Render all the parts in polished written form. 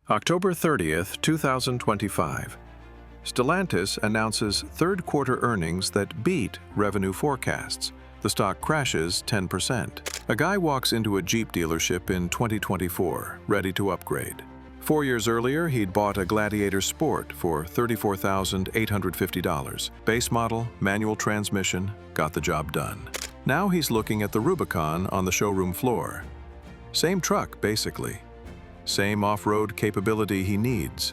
October 30th, 2025. Stellantis announces third-quarter earnings that beat revenue forecasts. The stock crashes 10%. A guy walks into a Jeep dealership in 2024, ready to upgrade. 4 years earlier, he'd bought a Gladiator Sport for $34,850. Base model, manual transmission, got the job done. Now he's looking at the Rubicon on the showroom floor. Same truck, basically. Same off-road capability he needs.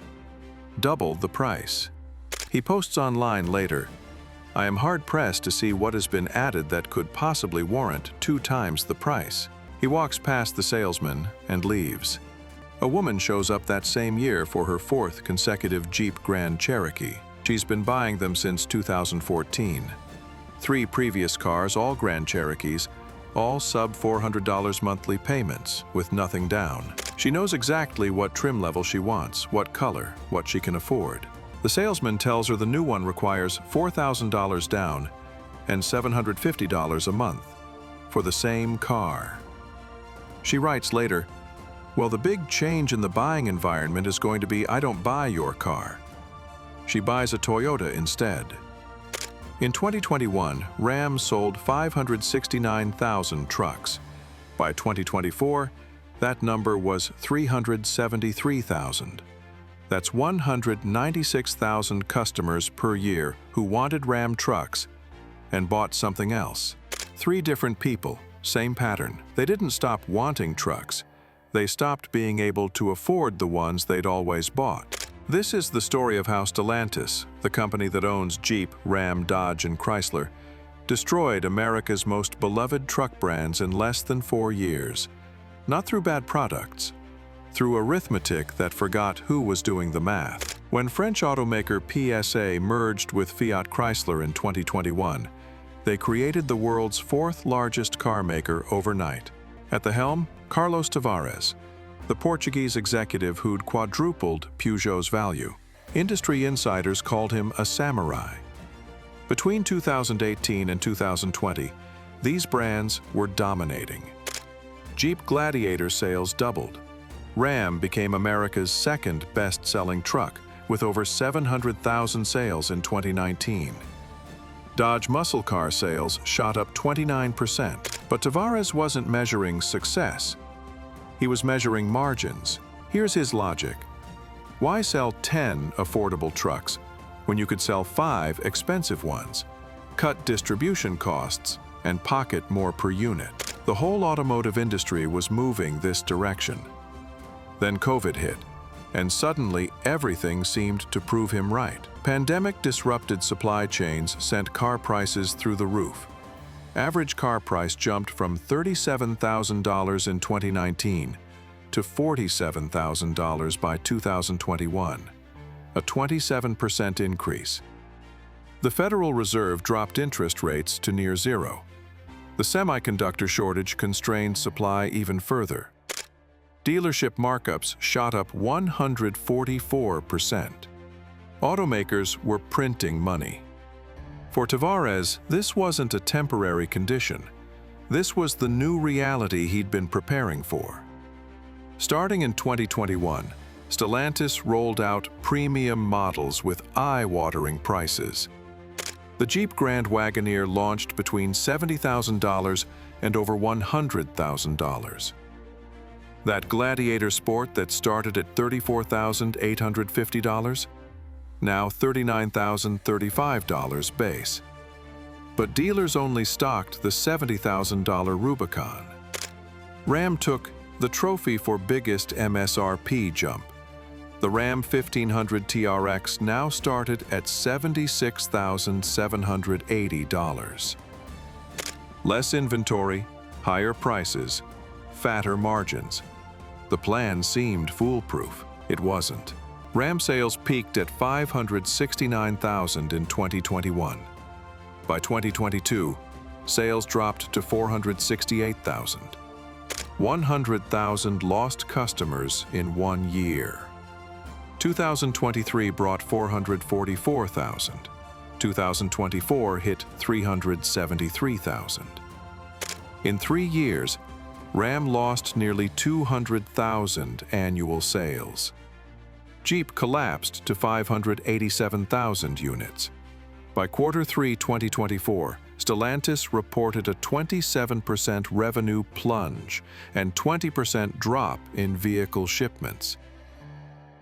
Double the price. He posts online later, "I am hard-pressed to see what has been added that could possibly warrant 2 times the price." He walks past the salesman and leaves. A woman shows up that same year for her 4th consecutive Jeep Grand Cherokee. She's been buying them since 2014. 3 previous cars, all Grand Cherokees, all sub-$400 monthly payments with nothing down. She knows exactly what trim level she wants, what color, what she can afford. The salesman tells her the new one requires $4,000 down and $750 a month for the same car. She writes later, "Well, the big change in the buying environment is going to be I don't buy your car." She buys a Toyota instead. In 2021, Ram sold 569,000 trucks. By 2024, that number was 373,000. That's 196,000 customers per year who wanted Ram trucks and bought something else. 3 different people, same pattern. They didn't stop wanting trucks. They stopped being able to afford the ones they'd always bought. This is the story of how Stellantis, the company that owns Jeep, Ram, Dodge, and Chrysler, destroyed America's most beloved truck brands in less than 4 years. Not through bad products, through arithmetic that forgot who was doing the math. When French automaker PSA merged with Fiat Chrysler in 2021, they created the world's 4th largest car maker overnight. At the helm, Carlos Tavares, the Portuguese executive who'd quadrupled Peugeot's value. Industry insiders called him a samurai. Between 2018 and 2020, these brands were dominating. Jeep Gladiator sales doubled. Ram became America's 2nd best-selling truck, with over 700,000 sales in 2019. Dodge muscle car sales shot up 29%. But Tavares wasn't measuring success. He was measuring margins. Here's his logic. Why sell 10 affordable trucks when you could sell 5 expensive ones, cut distribution costs, and pocket more per unit? The whole automotive industry was moving this direction. Then COVID hit, and suddenly everything seemed to prove him right. Pandemic disrupted supply chains sent car prices through the roof. Average car price jumped from $37,000 in 2019 to $47,000 by 2021, a 27% increase. The Federal Reserve dropped interest rates to near zero. The semiconductor shortage constrained supply even further. Dealership markups shot up 144%. Automakers were printing money. For Tavares, this wasn't a temporary condition. This was the new reality he'd been preparing for. Starting in 2021, Stellantis rolled out premium models with eye-watering prices. The Jeep Grand Wagoneer launched between $70,000 and over $100,000. That Gladiator Sport that started at $34,850, now $39,035 base. But dealers only stocked the $70,000 Rubicon. Ram took the trophy for biggest MSRP jump. The Ram 1500 TRX now started at $76,780. Less inventory, higher prices, fatter margins. The plan seemed foolproof. It wasn't. Ram sales peaked at 569,000 in 2021. By 2022, sales dropped to 468,000. 100,000 lost customers in 1 year. 2023 brought 444,000. 2024 hit 373,000. In 3 years, Ram lost nearly 200,000 annual sales. Jeep collapsed to 587,000 units. By Q3 2024, Stellantis reported a 27% revenue plunge and 20% drop in vehicle shipments.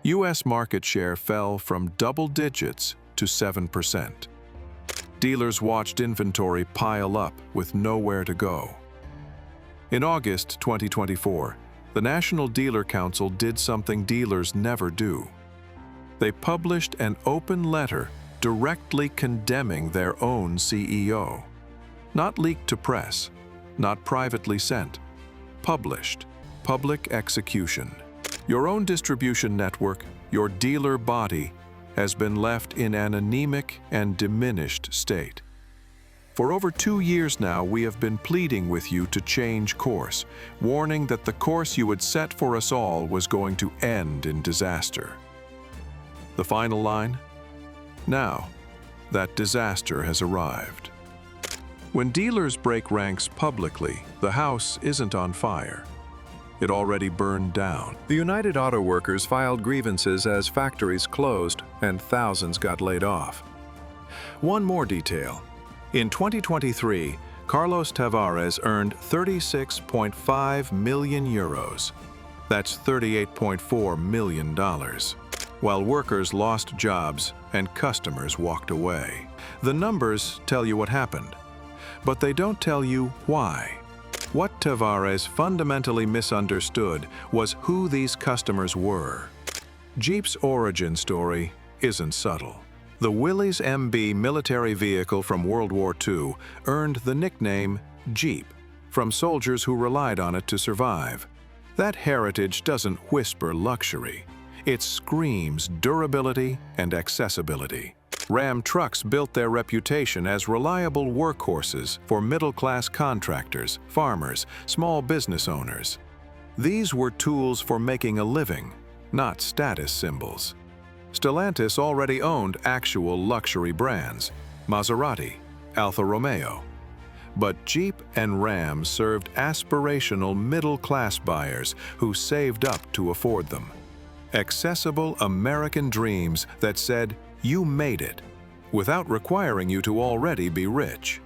U.S. market share fell from double digits to 7%. Dealers watched inventory pile up with nowhere to go. In August 2024, the National Dealer Council did something dealers never do. They published an open letter directly condemning their own CEO. Not leaked to press, not privately sent, published, public execution. Your own distribution network, your dealer body, has been left in an anemic and diminished state. For over 2 years now, we have been pleading with you to change course, warning that the course you had set for us all was going to end in disaster. The final line? Now, that disaster has arrived. When dealers break ranks publicly, the house isn't on fire. It already burned down. The United Auto Workers filed grievances as factories closed and thousands got laid off. One more detail. In 2023, Carlos Tavares earned 36.5 million euros. That's $38.4 million. While workers lost jobs and customers walked away. The numbers tell you what happened, but they don't tell you why. What Tavares fundamentally misunderstood was who these customers were. Jeep's origin story isn't subtle. The Willys MB military vehicle from World War II earned the nickname Jeep from soldiers who relied on it to survive. That heritage doesn't whisper luxury. It screams durability and accessibility. Ram trucks built their reputation as reliable workhorses for middle-class contractors, farmers, small business owners. These were tools for making a living, not status symbols. Stellantis already owned actual luxury brands, Maserati, Alfa Romeo. But Jeep and Ram served aspirational middle-class buyers who saved up to afford them. Accessible American dreams that said, "You made it," without requiring you to already be rich.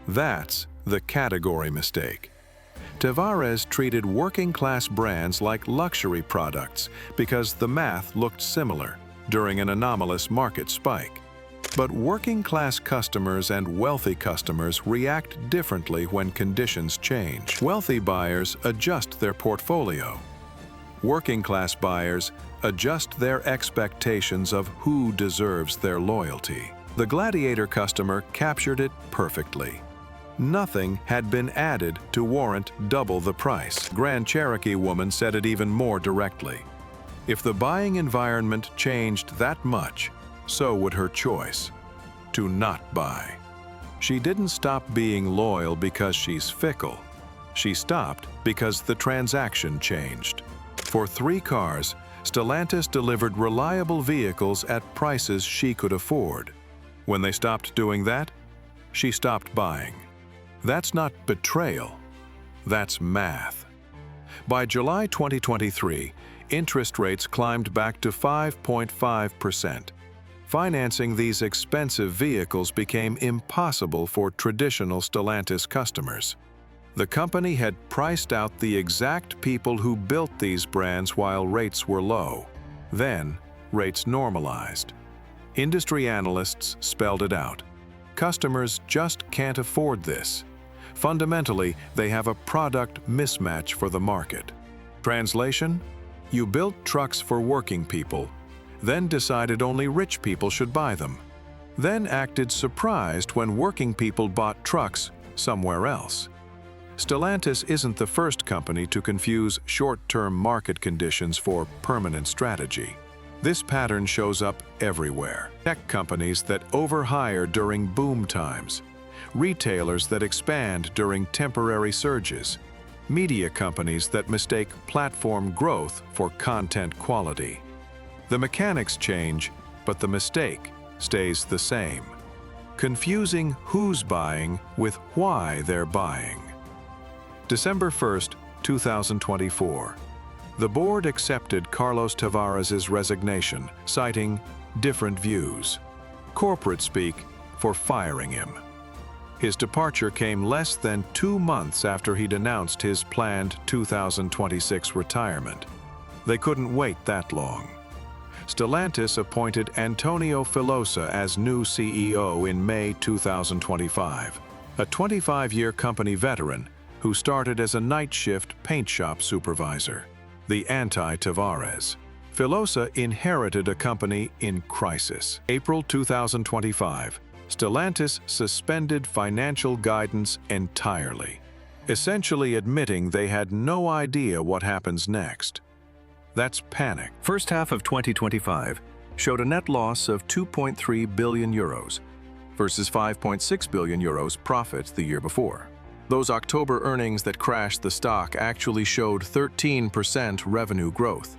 That's the category mistake. Tavares treated working-class brands like luxury products because the math looked similar during an anomalous market spike. But working-class customers and wealthy customers react differently when conditions change. Wealthy buyers adjust their portfolio. Working-class buyers adjust their expectations of who deserves their loyalty. The Gladiator customer captured it perfectly. Nothing had been added to warrant double the price. Grand Cherokee woman said it even more directly. If the buying environment changed that much, so would her choice: to not buy. She didn't stop being loyal because she's fickle. She stopped because the transaction changed. For 3 cars, Stellantis delivered reliable vehicles at prices she could afford. When they stopped doing that, she stopped buying. That's not betrayal. That's math. By July 2023, interest rates climbed back to 5.5%. Financing these expensive vehicles became impossible for traditional Stellantis customers. The company had priced out the exact people who built these brands while rates were low. Then, rates normalized. Industry analysts spelled it out. Customers just can't afford this. Fundamentally, they have a product mismatch for the market. Translation? You built trucks for working people, then decided only rich people should buy them, then acted surprised when working people bought trucks somewhere else. Stellantis isn't the first company to confuse short-term market conditions for permanent strategy. This pattern shows up everywhere. Tech companies that overhire during boom times, retailers that expand during temporary surges, media companies that mistake platform growth for content quality. The mechanics change, but the mistake stays the same. Confusing who's buying with why they're buying. December 1st, 2024. The board accepted Carlos Tavares's resignation, citing different views. Corporate speak for firing him. His departure came less than 2 months after he'd announced his planned 2026 retirement. They couldn't wait that long. Stellantis appointed Antonio Filosa as new CEO in May 2025, a 25-year company veteran who started as a night shift paint shop supervisor. The anti-Tavares. Filosa inherited a company in crisis. April 2025, Stellantis suspended financial guidance entirely, essentially admitting they had no idea what happens next. That's panic. First half of 2025 showed a net loss of 2.3 billion euros versus 5.6 billion euros profit the year before. Those October earnings that crashed the stock actually showed 13% revenue growth,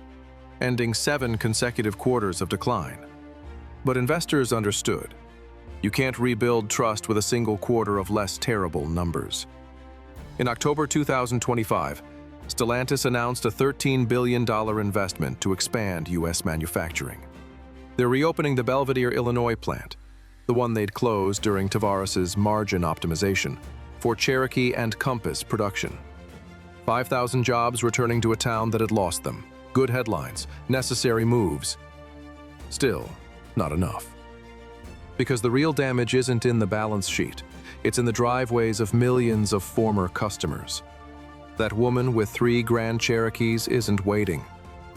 ending 7 consecutive quarters of decline. But investors understood. You can't rebuild trust with a single quarter of less terrible numbers. In October 2025, Stellantis announced a $13 billion investment to expand U.S. manufacturing. They're reopening the Belvidere, Illinois plant, the one they'd closed during Tavares's margin optimization, for Cherokee and Compass production. 5,000 jobs returning to a town that had lost them. Good headlines, necessary moves. Still, not enough. Because the real damage isn't in the balance sheet, it's in the driveways of millions of former customers. That woman with 3 Grand Cherokees isn't waiting.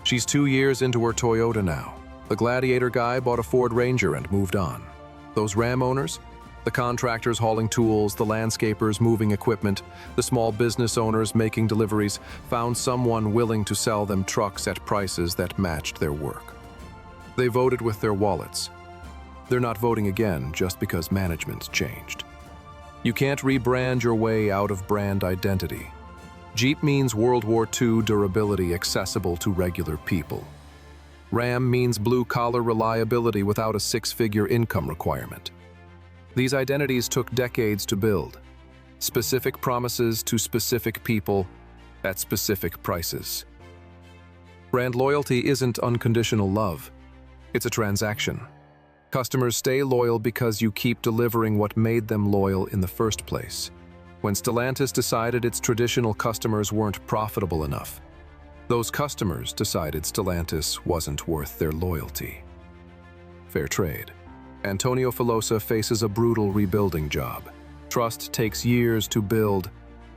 She's 2 years into her Toyota now. The Gladiator guy bought a Ford Ranger and moved on. Those Ram owners? The contractors hauling tools, the landscapers moving equipment, the small business owners making deliveries, found someone willing to sell them trucks at prices that matched their work. They voted with their wallets. They're not voting again just because management changed. You can't rebrand your way out of brand identity. Jeep means World War II durability accessible to regular people. Ram means blue-collar reliability without a 6-figure income requirement. These identities took decades to build. Specific promises to specific people at specific prices. Brand loyalty isn't unconditional love. It's a transaction. Customers stay loyal because you keep delivering what made them loyal in the first place. When Stellantis decided its traditional customers weren't profitable enough, those customers decided Stellantis wasn't worth their loyalty. Fair trade. Antonio Filosa faces a brutal rebuilding job. Trust takes years to build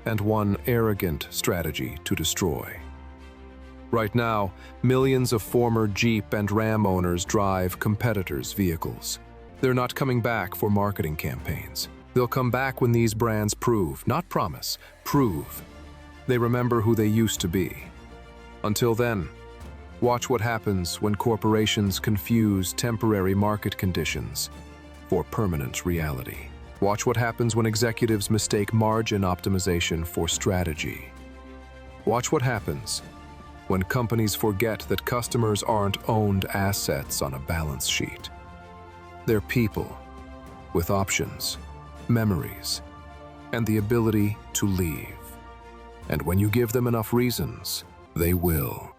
and one arrogant strategy to destroy. Right now, millions of former Jeep and Ram owners drive competitors' vehicles. They're not coming back for marketing campaigns. They'll come back when these brands prove, not promise, prove. They remember who they used to be. Until then, watch what happens when corporations confuse temporary market conditions for permanent reality. Watch what happens when executives mistake margin optimization for strategy. Watch what happens when companies forget that customers aren't owned assets on a balance sheet. They're people with options, memories, and the ability to leave. And when you give them enough reasons, they will.